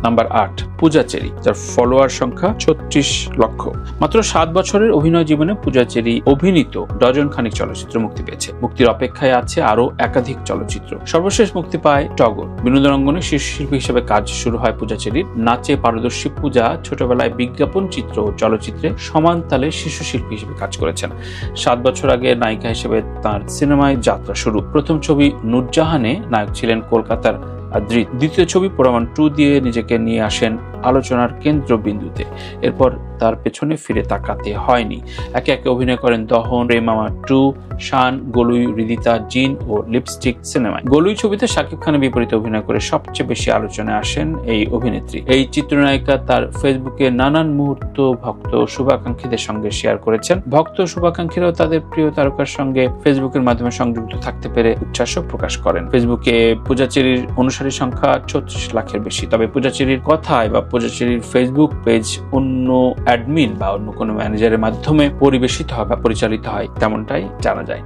Number 8 পূজা cherry, যার follower সংখ্যা 36 লক্ষ। মাত্র 7 বছরের অভিনয় জীবনে পূজা চেরি অভিনীত ডজন খানিক চলচ্চিত্র মুক্তি পেয়েছে। মুক্তির অপেক্ষায় আছে আরো একাধিক চলচ্চিত্র। সর্বশেষ মুক্তি পায় টগর। বিনোদন অঙ্গনে শীর্ষ শিল্পী হিসেবে কাজ শুরু হয় পূজা চেরির। নাচে পারদর্শী পূজা ছোটবেলায় বিজ্ঞাপন চিত্র ও চলচ্চিত্রে সমান তালে শিশু শিল্পী হিসেবে কাজ করেছেন। 7 বছর আগে নায়িকা হিসেবে তার সিনেমায় যাত্রা শুরু। প্রথম ছবি নূরজাহানে নায়ক ছিলেন কলকাতার দৃত। দ্বিতীয় ছবি পোড়ামান 2 দিয়ে নিজেকে নিয়ে আসেন আলোচনার কেন্দ্রবিন্দুতে। এরপর তার পেছনে ফিরে তাকাতে হয়নি। একে একে অভিনয় করেন দহন, প্রেমামা 2, শান, গলুই, হৃদিতা, জিন ও লিপস্টিক সিনেমায়। গলুই ছবিতে শাকিব খানের বিপরীতে অভিনয় করে সবচেয়ে বেশি আলোচনায় আসেন এই অভিনেত্রী। এই চিত্রনায়িকা তার ফেসবুকে নানান মুহূর্ত ভক্ত শুভাকাঙ্ক্ষীদের সঙ্গে শেয়ার করেছেন। ভক্ত শুভাকাঙ্ক্ষীরাও তাদের প্রিয় তারকার সঙ্গে ফেসবুকের মাধ্যমে সংযুক্ত থাকতে পেরে উচ্ছ্বাস প্রকাশ করেন। ফেসবুকে পূজা চেরির অনুসারী সংখ্যা 36 লাখের বেশি। তবে পূজা চেরির কথায় বা পূজা চেরির ফেসবুক পেজ অন্য অ্যাডমিন বা অন্য কোনো ম্যানেজারের মাধ্যমে পরিবেশিত হয় বা পরিচালিত হয় তেমনটাই জানা যায়।